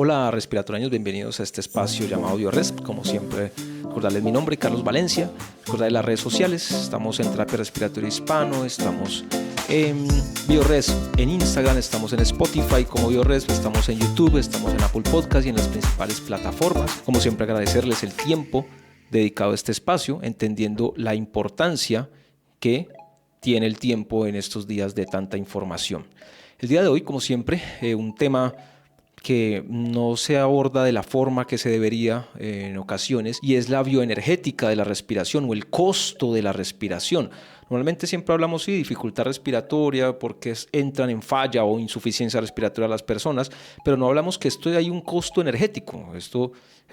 Hola respiratorianos, bienvenidos a este espacio llamado BioResp. Como siempre, recordarles mi nombre, Carlos Valencia. Recordarles las redes sociales, estamos en Terapia Respiratoria Hispano, estamos en BioResp en Instagram, estamos en Spotify como BioResp, estamos en YouTube, estamos en Apple Podcast y en las principales plataformas. Como siempre, agradecerles el tiempo dedicado a este espacio, entendiendo la importancia que tiene el tiempo en estos días de tanta información. El día de hoy, como siempre, un tema que no se aborda de la forma que se debería en ocasiones, y es la bioenergética de la respiración o el costo de la respiración. Normalmente siempre hablamos de dificultad respiratoria porque entran en falla o insuficiencia respiratoria las personas, pero no hablamos que esto hay un costo energético. Esto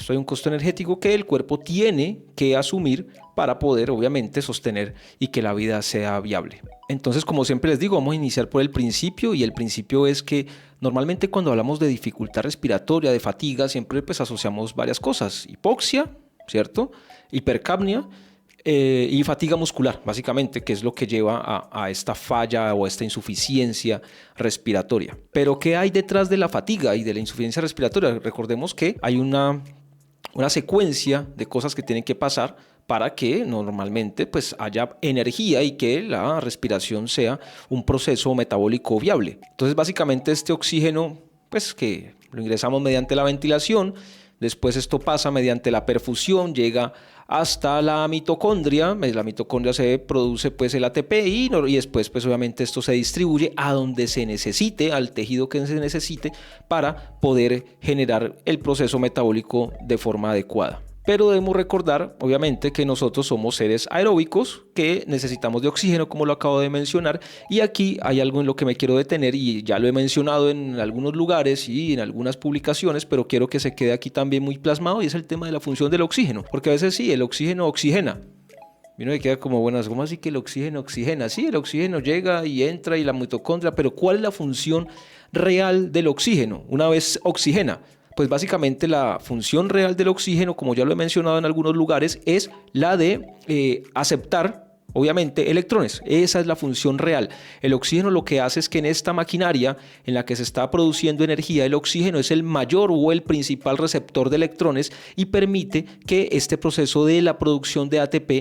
hay un costo energético que el cuerpo tiene que asumir para poder, obviamente, sostener y que la vida sea viable. Entonces, como siempre les digo, vamos a iniciar por el principio, y el principio es que normalmente cuando hablamos de dificultad respiratoria, de fatiga, siempre pues asociamos varias cosas: hipoxia, ¿cierto?, hipercapnia y fatiga muscular, básicamente, que es lo que lleva a esta falla o a esta insuficiencia respiratoria. Pero ¿qué hay detrás de la fatiga y de la insuficiencia respiratoria? Recordemos que hay una secuencia de cosas que tienen que pasar para que normalmente pues haya energía y que la respiración sea un proceso metabólico viable. Entonces, básicamente, este oxígeno, pues que lo ingresamos mediante la ventilación, después esto pasa mediante la perfusión, llega hasta la mitocondria. La mitocondria se produce pues el ATP y después pues obviamente esto se distribuye a donde se necesite, al tejido que se necesite, para poder generar el proceso metabólico de forma adecuada. Pero debemos recordar, obviamente, que nosotros somos seres aeróbicos que necesitamos de oxígeno, como lo acabo de mencionar, y aquí hay algo en lo que me quiero detener, y ya lo he mencionado en algunos lugares y en algunas publicaciones, pero quiero que se quede aquí también muy plasmado, y es el tema de la función del oxígeno, porque a veces sí, el oxígeno oxigena. Y uno me queda como, bueno, ¿cómo así que el oxígeno oxigena? Sí, el oxígeno llega y entra y la mitocondria, pero ¿cuál es la función real del oxígeno una vez oxigena? Pues básicamente la función real del oxígeno, como ya lo he mencionado en algunos lugares, es la de aceptar, obviamente, electrones. Esa es la función real. El oxígeno lo que hace es que en esta maquinaria en la que se está produciendo energía, el oxígeno es el mayor o el principal receptor de electrones y permite que este proceso de la producción de ATP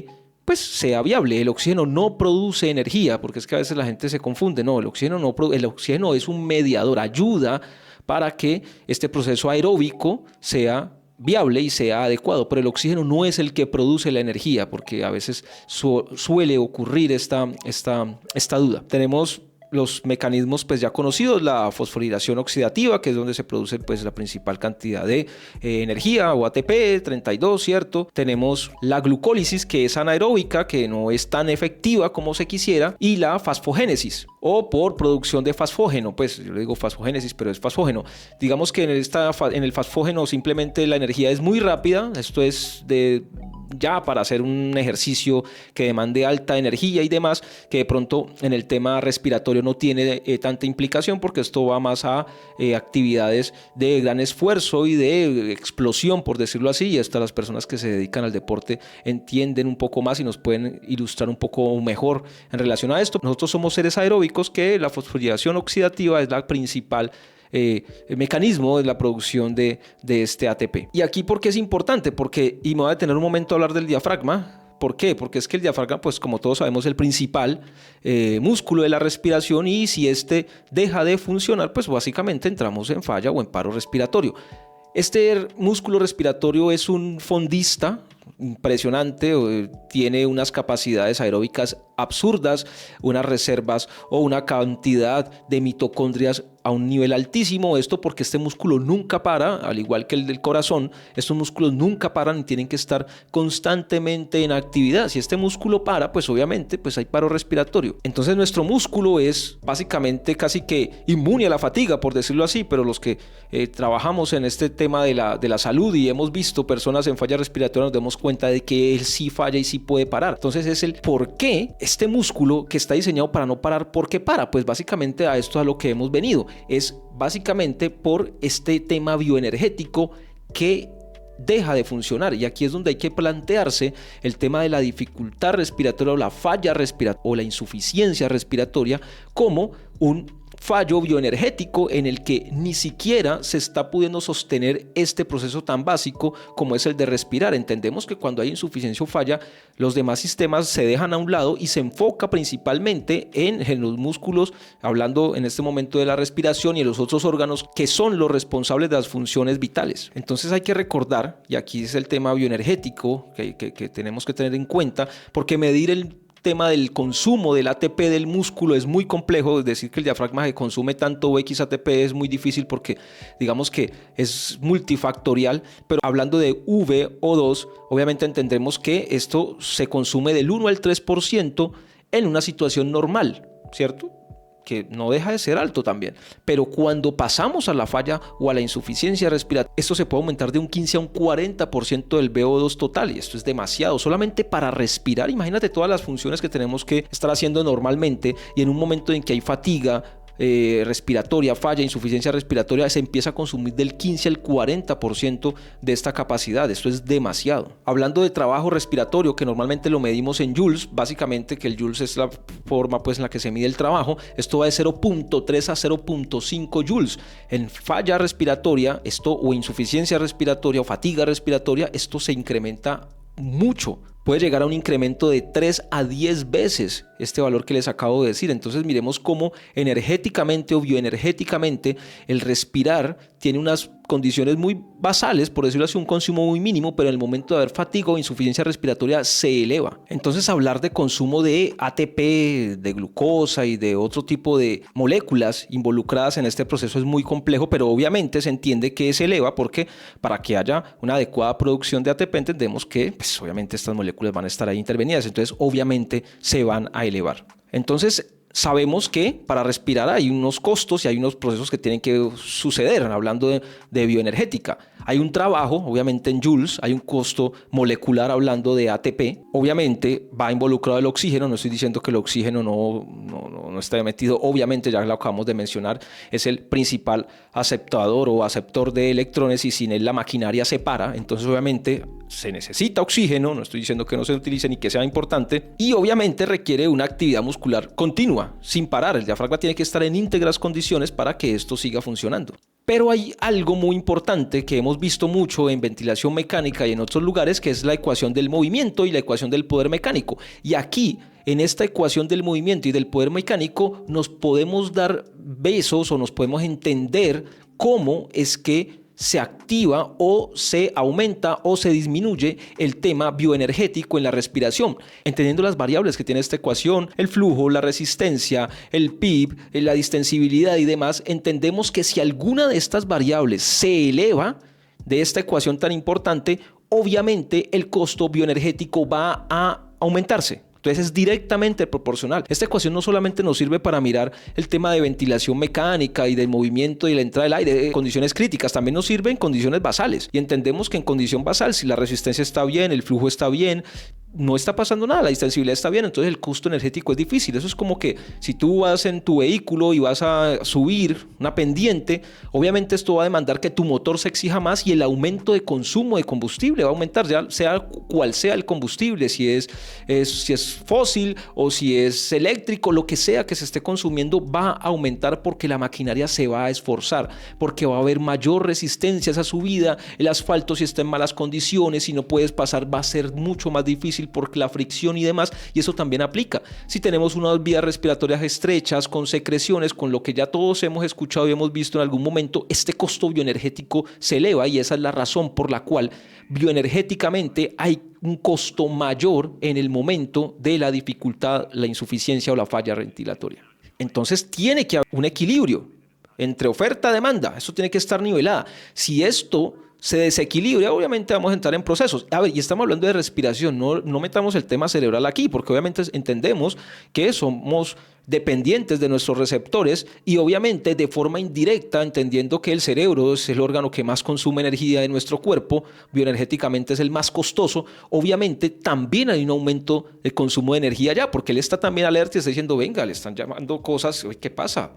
pues sea viable. El oxígeno no produce energía, porque es que a veces la gente se confunde. No, el oxígeno es un mediador, ayuda para que este proceso aeróbico sea viable y sea adecuado, pero el oxígeno no es el que produce la energía, porque a veces suele ocurrir esta duda. Tenemos los mecanismos pues ya conocidos: la fosforilación oxidativa, que es donde se produce pues la principal cantidad de energía o ATP 32, ¿cierto? Tenemos la glucólisis, que es anaeróbica, que no es tan efectiva como se quisiera, y la fosfogénesis, o por producción de fosfógeno. Pues yo le digo fosfogénesis, pero es fosfógeno. Digamos que en el fosfógeno simplemente la energía es muy rápida. Esto es ya para hacer un ejercicio que demande alta energía y demás, que de pronto en el tema respiratorio no tiene tanta implicación, porque esto va más a actividades de gran esfuerzo y de explosión, por decirlo así, y hasta las personas que se dedican al deporte entienden un poco más y nos pueden ilustrar un poco mejor en relación a esto. Nosotros somos seres aeróbicos que la fosforilación oxidativa es la principal el mecanismo de la producción de este ATP. Y aquí, ¿por qué es importante? Y me voy a detener un momento a hablar del diafragma. ¿Por qué? Porque es que el diafragma, pues como todos sabemos, es el principal músculo de la respiración, y si este deja de funcionar, pues básicamente entramos en falla o en paro respiratorio. Este músculo respiratorio es un fondista impresionante, tiene unas capacidades aeróbicas absurdas, unas reservas o una cantidad de mitocondrias a un nivel altísimo. Esto porque este músculo nunca para, al igual que el del corazón. Estos músculos nunca paran y tienen que estar constantemente en actividad. Si este músculo para, pues obviamente pues hay paro respiratorio. Entonces nuestro músculo es básicamente casi que inmune a la fatiga, por decirlo así, pero los que trabajamos en este tema de la salud y hemos visto personas en falla respiratoria, nos damos cuenta de que él sí falla y sí puede parar. Entonces es el por qué este músculo, que está diseñado para no parar, ¿por qué para? Pues básicamente a esto es a lo que hemos venido. Es básicamente por este tema bioenergético que deja de funcionar, y aquí es donde hay que plantearse el tema de la dificultad respiratoria o la falla respiratoria o la insuficiencia respiratoria como un fallo bioenergético en el que ni siquiera se está pudiendo sostener este proceso tan básico como es el de respirar. Entendemos que cuando hay insuficiencia o falla, los demás sistemas se dejan a un lado y se enfoca principalmente en los músculos, hablando en este momento de la respiración, y en los otros órganos que son los responsables de las funciones vitales. Entonces hay que recordar, y aquí es el tema bioenergético que tenemos que tener en cuenta, porque medir el tema del consumo del ATP del músculo es muy complejo. Es decir, que el diafragma que consume tanto X ATP es muy difícil porque digamos que es multifactorial, pero hablando de VO2, obviamente entendemos que esto se consume del 1 al 3% en una situación normal, ¿cierto? Que no deja de ser alto también, pero cuando pasamos a la falla o a la insuficiencia respiratoria, esto se puede aumentar de un 15 a un 40% del VO2 total, y esto es demasiado, solamente para respirar. Imagínate todas las funciones que tenemos que estar haciendo normalmente, y en un momento en que hay fatiga respiratoria, falla, insuficiencia respiratoria, se empieza a consumir del 15 al 40% de esta capacidad. Esto es demasiado. Hablando de trabajo respiratorio, que normalmente lo medimos en joules, básicamente que el joules es la forma pues en la que se mide el trabajo, esto va de 0.3 a 0.5 joules. En falla respiratoria, esto, o insuficiencia respiratoria o fatiga respiratoria, esto se incrementa mucho. Puede llegar a un incremento de 3 a 10 veces este valor que les acabo de decir. Entonces miremos cómo energéticamente o bioenergéticamente el respirar tiene unas condiciones muy basales, por decirlo así, un consumo muy mínimo, pero en el momento de haber fatiga o insuficiencia respiratoria se eleva. Entonces hablar de consumo de ATP, de glucosa y de otro tipo de moléculas involucradas en este proceso es muy complejo, pero obviamente se entiende que se eleva porque para que haya una adecuada producción de ATP entendemos que pues, obviamente estas moléculas van a estar ahí intervenidas, entonces obviamente se van a elevar. Entonces sabemos que para respirar hay unos costos y hay unos procesos que tienen que suceder. Hablando de bioenergética, hay un trabajo, obviamente en joules, hay un costo molecular hablando de ATP. Obviamente va involucrado el oxígeno, no estoy diciendo que el oxígeno no esté metido, obviamente ya lo acabamos de mencionar, es el principal aceptador o aceptor de electrones y sin él la maquinaria se para, entonces obviamente se necesita oxígeno, no estoy diciendo que no se utilice ni que sea importante, y obviamente requiere una actividad muscular continua, sin parar. El diafragma tiene que estar en íntegras condiciones para que esto siga funcionando. Pero hay algo muy importante que hemos visto mucho en ventilación mecánica y en otros lugares, que es la ecuación del movimiento y la ecuación del poder mecánico. Y aquí, en esta ecuación del movimiento y del poder mecánico, nos podemos dar besos o nos podemos entender cómo es que se activa o se aumenta o se disminuye el tema bioenergético en la respiración, entendiendo las variables que tiene esta ecuación, el flujo, la resistencia, el PIB, la distensibilidad y demás. Entendemos que si alguna de estas variables se eleva de esta ecuación tan importante, obviamente el costo bioenergético va a aumentarse. Entonces es directamente proporcional. Esta ecuación no solamente nos sirve para mirar el tema de ventilación mecánica y del movimiento y la entrada del aire, condiciones críticas, también nos sirve en condiciones basales. Y entendemos que en condición basal, si la resistencia está bien, el flujo está bien, no está pasando nada, la distensibilidad está bien, entonces el costo energético es difícil. Eso es como que si tú vas en tu vehículo y vas a subir una pendiente, obviamente esto va a demandar que tu motor se exija más y el aumento de consumo de combustible va a aumentar, ya sea cual sea el combustible, si es fósil o si es eléctrico, lo que sea que se esté consumiendo va a aumentar porque la maquinaria se va a esforzar, porque va a haber mayor resistencia a esa subida. El asfalto, si está en malas condiciones y no puedes pasar, va a ser mucho más difícil por la fricción y demás, y eso también aplica si tenemos unas vías respiratorias estrechas, con secreciones, con lo que ya todos hemos escuchado y hemos visto en algún momento. Este costo bioenergético se eleva y esa es la razón por la cual bioenergéticamente hay un costo mayor en el momento de la dificultad, la insuficiencia o la falla ventilatoria. Entonces tiene que haber un equilibrio entre oferta y demanda, eso tiene que estar nivelada. Si esto se desequilibra, obviamente vamos a entrar en procesos. A ver, y estamos hablando de respiración, no metamos el tema cerebral aquí, porque obviamente entendemos que somos dependientes de nuestros receptores y obviamente de forma indirecta, entendiendo que el cerebro es el órgano que más consume energía de nuestro cuerpo, bioenergéticamente es el más costoso, obviamente también hay un aumento del consumo de energía ya, porque él está también alerta y está diciendo, venga, le están llamando cosas, ¿qué pasa?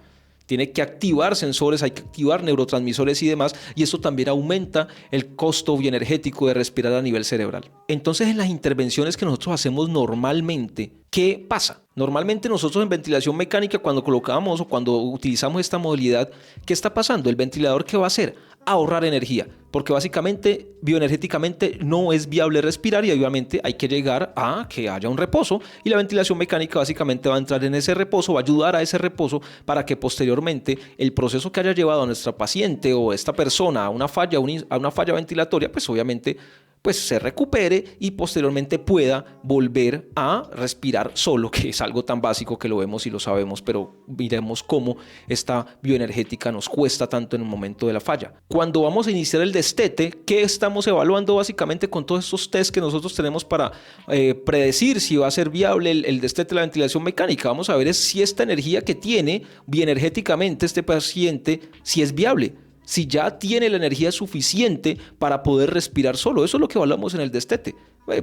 Tiene que activar sensores, hay que activar neurotransmisores y demás, y eso también aumenta el costo bioenergético de respirar a nivel cerebral. Entonces, en las intervenciones que nosotros hacemos normalmente, ¿Qué pasa? Normalmente nosotros en ventilación mecánica, cuando colocamos o cuando utilizamos esta modalidad, ¿qué está pasando? El ventilador, ¿qué va a hacer? Ahorrar energía, porque básicamente bioenergéticamente no es viable respirar y obviamente hay que llegar a que haya un reposo, y la ventilación mecánica básicamente va a entrar en ese reposo, va a ayudar a ese reposo para que posteriormente el proceso que haya llevado a nuestra paciente o esta persona a una falla ventilatoria, pues obviamente se recupere y posteriormente pueda volver a respirar solo, que es algo tan básico que lo vemos y lo sabemos, pero miremos cómo esta bioenergética nos cuesta tanto en el momento de la falla. Cuando vamos a iniciar el destete, ¿qué estamos evaluando básicamente con todos estos test que nosotros tenemos para predecir si va a ser viable el destete de la ventilación mecánica? Vamos a ver si esta energía que tiene bioenergéticamente este paciente, si es viable, si ya tiene la energía suficiente para poder respirar solo. Eso es lo que evaluamos en el destete,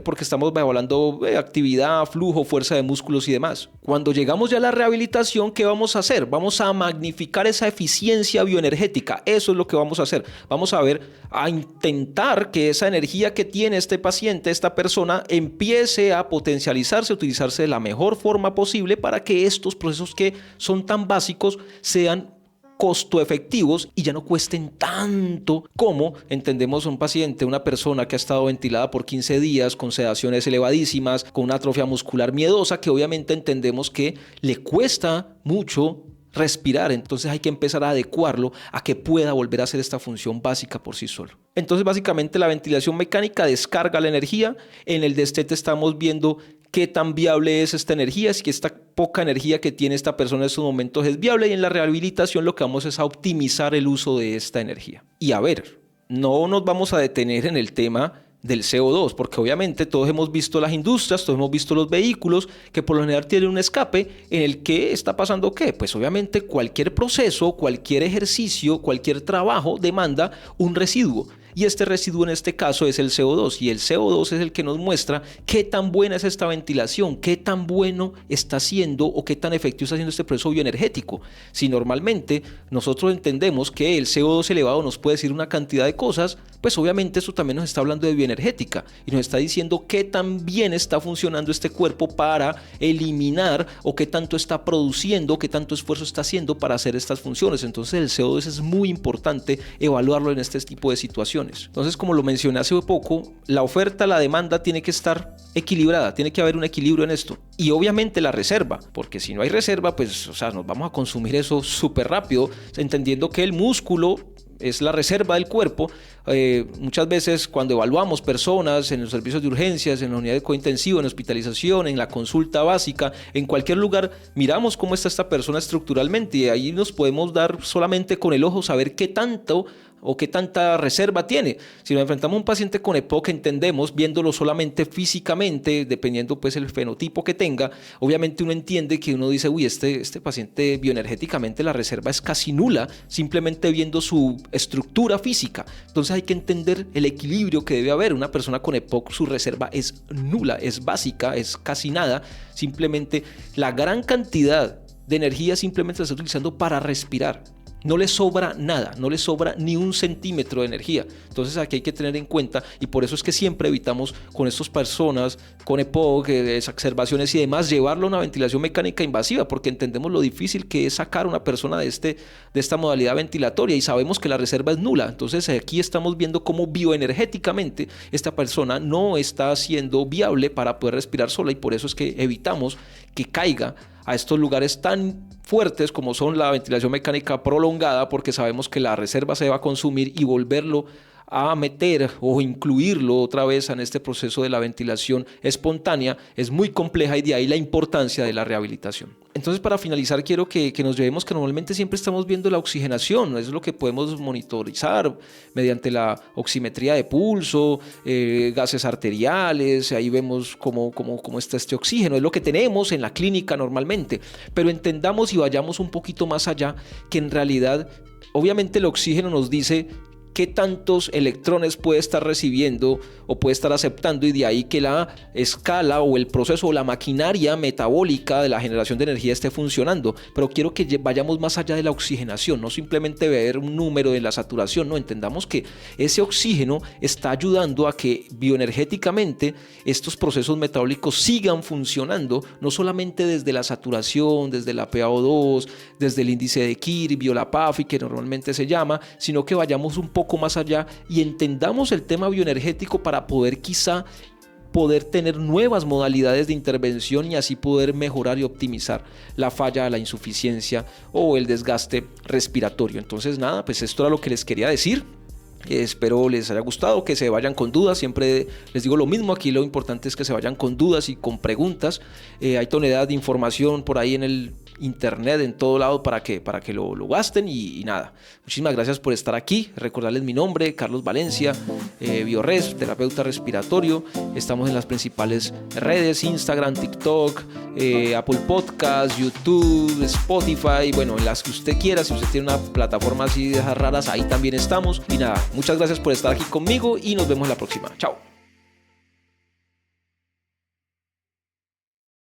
porque estamos evaluando actividad, flujo, fuerza de músculos y demás. Cuando llegamos ya a la rehabilitación, ¿qué vamos a hacer? Vamos a magnificar esa eficiencia bioenergética. Eso es lo que vamos a hacer. Vamos a intentar que esa energía que tiene este paciente, esta persona, empiece a potencializarse, a utilizarse de la mejor forma posible para que estos procesos que son tan básicos sean costo efectivos y ya no cuesten tanto como entendemos un paciente, una persona que ha estado ventilada por 15 días con sedaciones elevadísimas, con una atrofia muscular miedosa, que obviamente entendemos que le cuesta mucho respirar. Entonces hay que empezar a adecuarlo a que pueda volver a hacer esta función básica por sí solo. Entonces básicamente la ventilación mecánica descarga la energía. En el destete estamos viendo qué tan viable es esta energía, si esta poca energía que tiene esta persona en estos momentos es viable, y en la rehabilitación lo que vamos es a optimizar el uso de esta energía. Y a ver, no nos vamos a detener en el tema del CO2, porque obviamente todos hemos visto las industrias, todos hemos visto los vehículos que por lo general tienen un escape en el que está pasando ¿qué? Pues obviamente cualquier proceso, cualquier ejercicio, cualquier trabajo demanda un residuo. Y este residuo en este caso es el CO2, y el CO2 es el que nos muestra qué tan buena es esta ventilación, qué tan bueno está haciendo o qué tan efectivo está haciendo este proceso bioenergético. Si normalmente nosotros entendemos que el CO2 elevado nos puede decir una cantidad de cosas, pues obviamente eso también nos está hablando de bioenergética y nos está diciendo qué tan bien está funcionando este cuerpo para eliminar, o qué tanto está produciendo, qué tanto esfuerzo está haciendo para hacer estas funciones. Entonces el CO2 es muy importante evaluarlo en este tipo de situaciones. Entonces, como lo mencioné hace poco, la oferta, la demanda tiene que estar equilibrada, tiene que haber un equilibrio en esto. Y obviamente la reserva, porque si no hay reserva, pues nos vamos a consumir eso súper rápido, entendiendo que el músculo es la reserva del cuerpo. Muchas veces cuando evaluamos personas en los servicios de urgencias, en la unidad de cuidado intensivo, en hospitalización, en la consulta básica, en cualquier lugar, miramos cómo está esta persona estructuralmente, y ahí nos podemos dar solamente con el ojo saber qué tanto o qué tanta reserva tiene. Si nos enfrentamos a un paciente con EPOC, entendemos, viéndolo solamente físicamente, dependiendo pues el fenotipo que tenga, obviamente uno entiende que uno dice, uy, este paciente bioenergéticamente la reserva es casi nula, simplemente viendo su estructura física. Entonces hay que entender el equilibrio que debe haber. Una persona con EPOC, su reserva es nula, es básica, es casi nada, simplemente la gran cantidad de energía simplemente la está utilizando para respirar. No le sobra nada, no le sobra ni un centímetro de energía. Entonces aquí hay que tener en cuenta, y por eso es que siempre evitamos con estas personas con EPOC, exacerbaciones y demás, llevarlo a una ventilación mecánica invasiva, porque entendemos lo difícil que es sacar a una persona de esta modalidad ventilatoria, y sabemos que la reserva es nula. Entonces aquí estamos viendo cómo bioenergéticamente esta persona no está siendo viable para poder respirar sola, y por eso es que evitamos que caiga a estos lugares tan fuertes como son la ventilación mecánica prolongada, porque sabemos que la reserva se va a consumir, y volverlo a meter o incluirlo otra vez en este proceso de la ventilación espontánea es muy compleja, y de ahí la importancia de la rehabilitación. Entonces, para finalizar, quiero que nos llevemos que normalmente siempre estamos viendo la oxigenación, es lo que podemos monitorizar mediante la oximetría de pulso, gases arteriales, ahí vemos cómo está este oxígeno, es lo que tenemos en la clínica normalmente, pero entendamos y vayamos un poquito más allá, que en realidad, obviamente el oxígeno nos dice qué tantos electrones puede estar recibiendo o puede estar aceptando, y de ahí que la escala o el proceso o la maquinaria metabólica de la generación de energía esté funcionando. Pero quiero que vayamos más allá de la oxigenación, no simplemente ver un número de la saturación, no, entendamos que ese oxígeno está ayudando a que bioenergéticamente estos procesos metabólicos sigan funcionando, no solamente desde la saturación, desde la PaO2, desde el índice de Kirby o la PAFI que normalmente se llama, sino que vayamos un poco más allá y entendamos el tema bioenergético para poder tener nuevas modalidades de intervención y así poder mejorar y optimizar la falla, la insuficiencia o el desgaste respiratorio. Entonces nada, pues esto era lo que les quería decir. Espero les haya gustado, que se vayan con dudas. Siempre les digo lo mismo, aquí lo importante es que se vayan con dudas y con preguntas. Hay tonelada de información por ahí en el internet, en todo lado, para que lo gasten y nada. Muchísimas gracias por estar aquí. Recordarles mi nombre, Carlos Valencia, BioResp, terapeuta respiratorio. Estamos en las principales redes: Instagram, TikTok, Apple Podcasts, YouTube, Spotify, bueno, en las que usted quiera. Si usted tiene una plataforma así de esas raras, ahí también estamos. Y nada, muchas gracias por estar aquí conmigo y nos vemos en la próxima. Chao.